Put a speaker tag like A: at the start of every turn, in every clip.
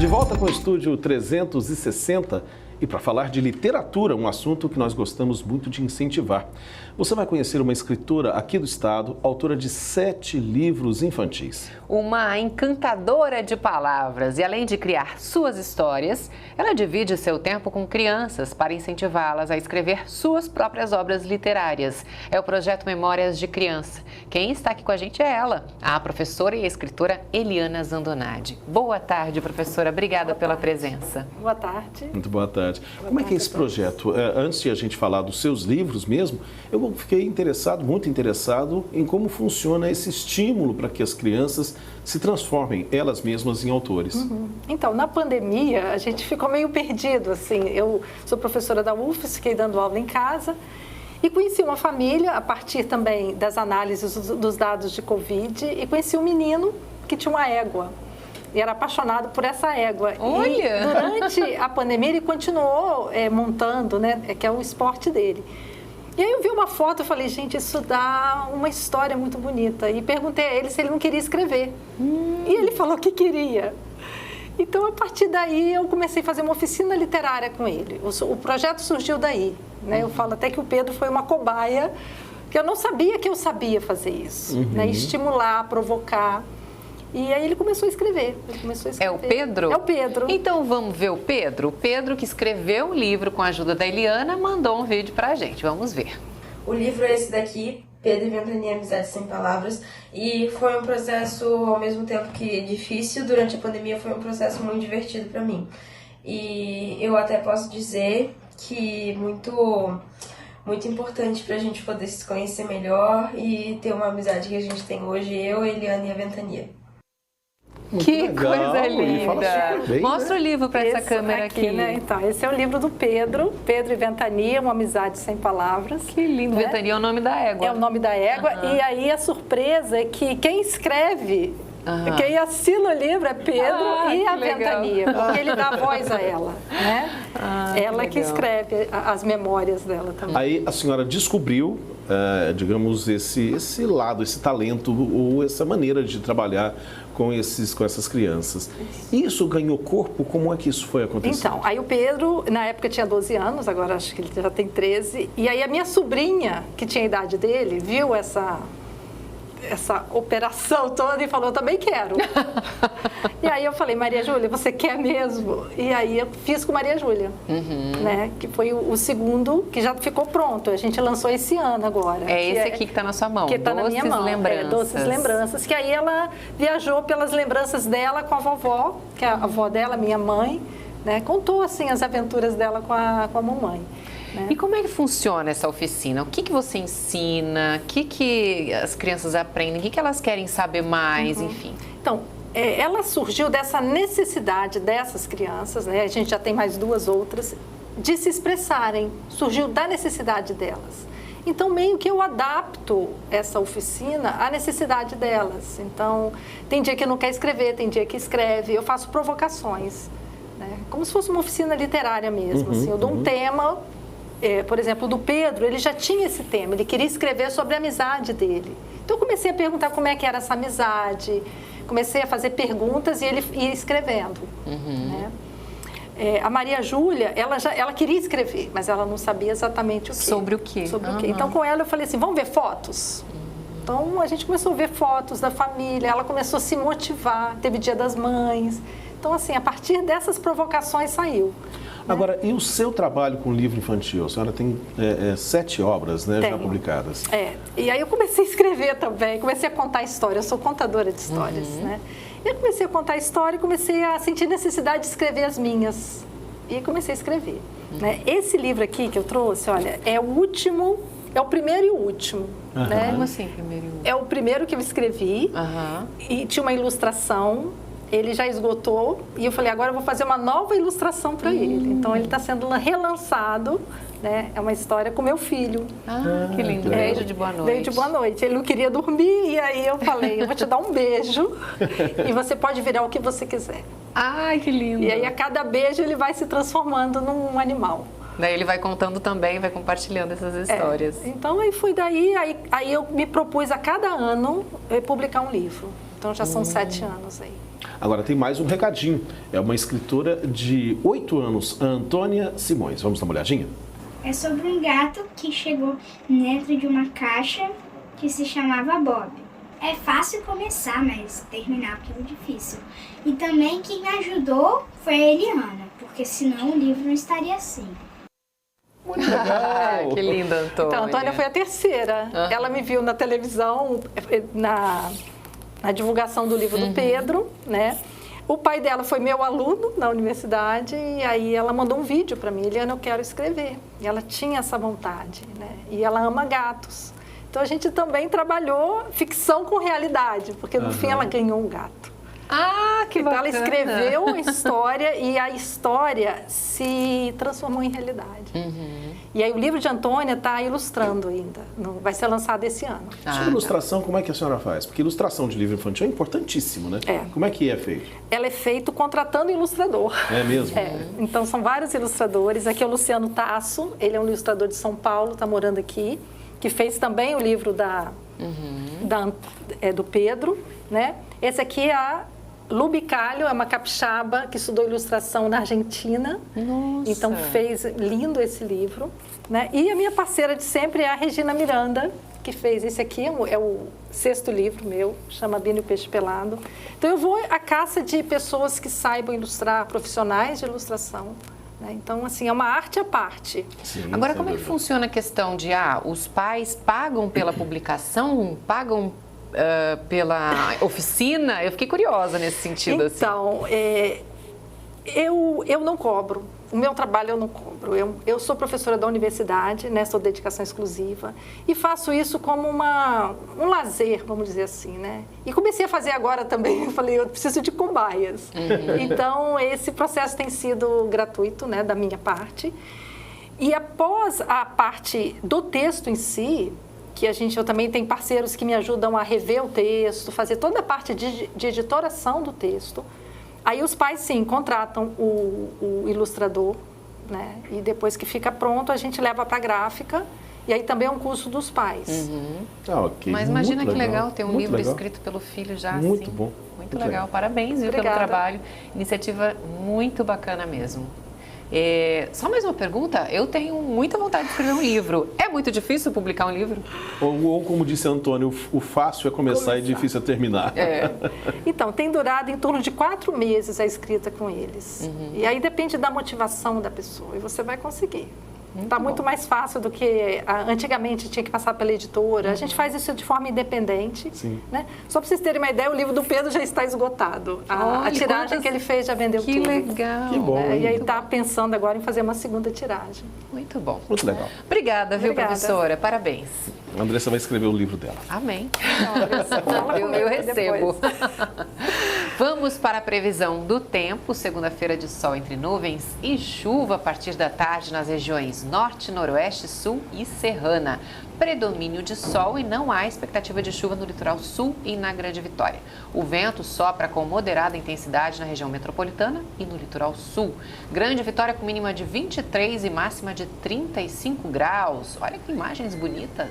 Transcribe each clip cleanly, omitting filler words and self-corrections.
A: De volta com o Estúdio 360 e para falar de literatura, um assunto que nós gostamos muito de incentivar. Você vai conhecer uma escritora aqui do estado, autora de 7 livros infantis.
B: Uma encantadora de palavras e além de criar suas histórias, ela divide seu tempo com crianças para incentivá-las a escrever suas próprias obras literárias. É o projeto Memórias de Criança. Quem está aqui com a gente é ela, a professora e escritora Eliana Zandonade. Boa tarde, professora. Obrigada pela presença.
C: Boa tarde.
A: Muito boa tarde. Como é que é esse projeto? Antes de a gente falar dos seus livros mesmo, eu fiquei muito interessado em como funciona esse estímulo para que as crianças se transformem elas mesmas em autores.
C: Então, na pandemia, a gente ficou meio perdido, assim. Eu sou professora da UFES, fiquei dando aula em casa e conheci uma família a partir também das análises dos dados de Covid e conheci um menino que tinha uma égua. E era apaixonado por essa égua.
B: Olha!
C: E durante a pandemia ele continuou montando, né? Que é o esporte dele. E aí eu vi uma foto e falei, gente, isso dá uma história muito bonita. E perguntei a ele se ele não queria escrever. E ele falou que queria. Então, a partir daí, eu comecei a fazer uma oficina literária com ele. O projeto surgiu daí. Né? Eu falo até que o Pedro foi uma cobaia, que eu não sabia que eu sabia fazer isso. Né? Estimular, provocar. E aí ele começou a escrever.
B: É o Pedro?
C: É o Pedro.
B: Então vamos ver o Pedro. O Pedro, que escreveu um livro com a ajuda da Eliana, mandou um vídeo pra gente. Vamos ver.
D: O livro é esse daqui, Pedro e Ventania, Amizade Sem Palavras. E foi um processo, ao mesmo tempo que difícil, durante a pandemia foi um processo muito divertido pra mim. E eu até posso dizer que muito importante pra gente poder se conhecer melhor e ter uma amizade que a gente tem hoje, eu, a Eliana e a Ventania.
B: Que
A: legal,
B: coisa
A: ele fala super
B: linda!
A: bem,
B: Mostra o livro para essa câmera aqui.
C: Né? Então, esse é o livro do Pedro e Ventania, uma amizade sem palavras.
B: Que lindo! Né? Ventania é o nome da égua.
C: É o nome da égua. E aí a surpresa é que quem escreve, quem assina o livro é Pedro e a Ventania, porque ele dá voz a ela, né? Ela que escreve as memórias dela também.
A: Aí a senhora descobriu, digamos, esse lado, esse talento ou essa maneira de trabalhar com essas crianças. Isso ganhou corpo? Como é que isso foi acontecendo?
C: Então, aí o Pedro, na época tinha 12 anos, agora acho que ele já tem 13, e aí a minha sobrinha, que tinha a idade dele, viu essa operação toda e falou, eu também quero. E aí eu falei, Maria Júlia, você quer mesmo? E aí eu fiz com Maria Júlia, né? Que foi o segundo, que já ficou pronto. A gente lançou esse ano agora.
B: É esse aqui que está na sua mão.
C: Que está na minha mão.
B: Lembranças.
C: Doces Lembranças. Que aí ela viajou pelas lembranças dela com a vovó, que é a avó dela, minha mãe, né? Contou, assim, as aventuras dela com a mamãe. Né?
B: E como é que funciona essa oficina? O que você ensina? O que as crianças aprendem? O que elas querem saber mais, enfim?
C: Então, ela surgiu dessa necessidade dessas crianças, né? A gente já tem mais 2 outras, de se expressarem. Surgiu da necessidade delas. Então, meio que eu adapto essa oficina à necessidade delas. Então, tem dia que não quer escrever, tem dia que escreve. Eu faço provocações, né? Como se fosse uma oficina literária mesmo. Assim, eu dou um tema... por exemplo, do Pedro, ele já tinha esse tema, ele queria escrever sobre a amizade dele. Então, eu comecei a perguntar como é que era essa amizade, comecei a fazer perguntas e ele ia escrevendo. Né? A Maria Júlia, ela queria escrever, mas ela não sabia exatamente o quê.
B: Sobre o quê?
C: Sobre o quê. Então, com ela, eu falei assim, vamos ver fotos? Então, a gente começou a ver fotos da família, ela começou a se motivar, teve Dia das Mães. Então, assim, a partir dessas provocações saiu.
A: Agora, e o seu trabalho com livro infantil? A senhora tem 7 obras, né, já publicadas.
C: E aí eu comecei a escrever também, comecei a contar história, eu sou contadora de histórias, né? E eu comecei a contar história e comecei a sentir necessidade de escrever as minhas. E comecei a escrever. Né? Esse livro aqui que eu trouxe, olha, é o último, é o primeiro e o último. Né?
B: Como assim, primeiro e último?
C: É o primeiro que eu escrevi e tinha uma ilustração. Ele já esgotou e eu falei, agora eu vou fazer uma nova ilustração para ele. Então, ele está sendo relançado, né? É uma história com meu filho.
B: Que lindo. Beijo de boa noite.
C: Beijo de boa noite. Ele não queria dormir e aí eu falei, eu vou te dar um beijo e você pode virar o que você quiser.
B: Ai, que lindo.
C: E aí, a cada beijo, ele vai se transformando num animal.
B: Daí ele vai contando também, vai compartilhando essas histórias.
C: Então, aí foi daí, aí eu me propus a cada ano publicar um livro. Então, já são 7 anos aí.
A: Agora, tem mais um recadinho. É uma escritora de 8 anos, a Antônia Simões. Vamos dar uma olhadinha?
E: É sobre um gato que chegou dentro de uma caixa que se chamava Bob. É fácil começar, mas terminar aquilo é difícil. E também quem me ajudou foi a Eliana, porque senão o livro não estaria assim.
A: Muito legal!
B: Que linda, Antônia.
C: Então, a Antônia foi a terceira. Ela me viu na televisão, na divulgação do livro do Pedro, né? O pai dela foi meu aluno na universidade e aí ela mandou um vídeo para mim. Eliana, eu quero escrever. E ela tinha essa vontade, né? E ela ama gatos. Então, a gente também trabalhou ficção com realidade, porque no fim ela ganhou um gato.
B: Ah, que
C: então,
B: bacana.
C: ela escreveu uma história e a história se transformou em realidade. E aí o livro de Antônia está ilustrando ainda, vai ser lançado esse ano.
A: Sobre ilustração, como é que a senhora faz? Porque ilustração de livro infantil é importantíssimo, né? Como é que é feito?
C: Ela é feito contratando ilustrador.
A: É mesmo?
C: Então são vários ilustradores. Aqui é o Luciano Tasso, ele é um ilustrador de São Paulo, está morando aqui, que fez também o livro do Pedro, né? Esse aqui é a Lu Bicalho, é uma capixaba que estudou ilustração na Argentina.
B: Nossa.
C: Então fez lindo esse livro, né? E a minha parceira de sempre é a Regina Miranda, que fez esse aqui, é o 6º livro meu, chama Bino e o Peixe Pelado. Então eu vou à caça de pessoas que saibam ilustrar, profissionais de ilustração, né? Então, assim, é uma arte à parte.
A: Sim,
B: agora, como é que funciona a questão de, os pais pagam pela publicação, pagam pela oficina? Eu fiquei curiosa nesse sentido.
C: Então, eu não cobro. O meu trabalho eu não cobro. Eu sou professora da universidade, né? Sou dedicação exclusiva e faço isso como um lazer, vamos dizer assim, né? E comecei a fazer agora também, eu falei, eu preciso de cobaias. Então, esse processo tem sido gratuito, né? Da minha parte. E após a parte do texto em si, que eu também tenho parceiros que me ajudam a rever o texto, fazer toda a parte de editoração do texto. Aí os pais, sim, contratam o ilustrador, né? E depois que fica pronto, a gente leva para a gráfica. E aí também é um curso dos pais.
A: Okay.
B: Mas imagina
A: muito
B: que legal ter um livro
A: legal.
B: escrito pelo filho já
A: muito
B: assim.
A: Bom.
B: Muito legal. Parabéns, viu, pelo trabalho. Iniciativa muito bacana mesmo. Só mais uma pergunta. Eu tenho muita vontade de escrever um livro. É muito difícil publicar um livro?
A: Ou como disse Antônio, o fácil é começar e difícil é terminar.
C: Então, tem durado em torno de 4 meses a escrita com eles. E aí depende da motivação da pessoa. E você vai conseguir. Está muito mais fácil do que antigamente tinha que passar pela editora. A gente faz isso de forma independente. Né? Só para vocês terem uma ideia, o livro do Pedro já está esgotado. A tiragem que ele fez já vendeu tudo.
B: Que legal.
A: Que bom.
C: E aí está pensando agora em fazer uma segunda tiragem.
B: Muito bom.
A: Muito legal.
B: Obrigada, viu, professora? Parabéns.
A: A Andressa vai escrever o livro dela.
B: Amém. Eu recebo. Vamos para a previsão do tempo. Segunda-feira de sol entre nuvens e chuva a partir da tarde nas regiões norte, noroeste, sul e serrana. Predomínio de sol e não há expectativa de chuva no litoral sul e na Grande Vitória. O vento sopra com moderada intensidade na região metropolitana e no litoral sul. Grande Vitória com mínima de 23 e máxima de 35 graus. Olha que imagens bonitas.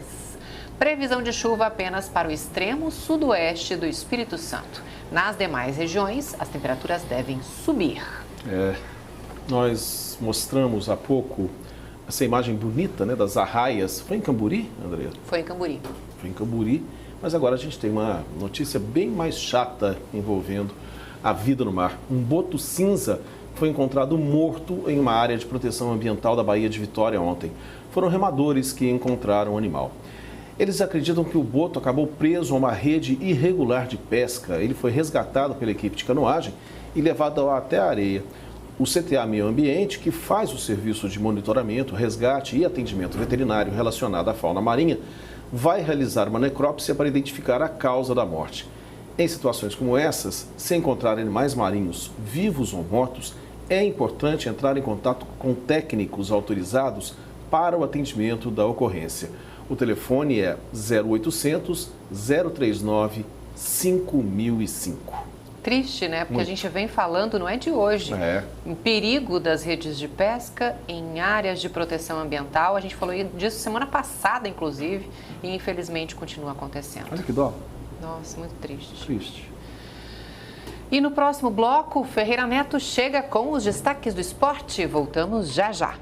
B: Previsão de chuva apenas para o extremo sudoeste do Espírito Santo. Nas demais regiões, as temperaturas devem subir.
A: Nós mostramos há pouco essa imagem bonita, né, das arraias. Foi em Camburi, Andrea?
B: Foi em Camburi.
A: Foi em Camburi, mas agora a gente tem uma notícia bem mais chata envolvendo a vida no mar. Um boto cinza foi encontrado morto em uma área de proteção ambiental da Baía de Vitória ontem. Foram remadores que encontraram o animal. Eles acreditam que o boto acabou preso a uma rede irregular de pesca. Ele foi resgatado pela equipe de canoagem e levado até a areia. O CTA Meio Ambiente, que faz o serviço de monitoramento, resgate e atendimento veterinário relacionado à fauna marinha, vai realizar uma necrópsia para identificar a causa da morte. Em situações como essas, se encontrar animais marinhos vivos ou mortos, é importante entrar em contato com técnicos autorizados para o atendimento da ocorrência. O telefone é 0800 039 5005.
B: Triste, né? Porque
A: Muito.
B: a gente vem falando, não é de hoje, em perigo das redes de pesca, em áreas de proteção ambiental. A gente falou disso semana passada, inclusive, e infelizmente continua acontecendo.
A: Olha que dó.
B: Nossa, muito triste.
A: Triste.
B: E no próximo bloco, Ferreira Neto chega com os destaques do esporte. Voltamos já já.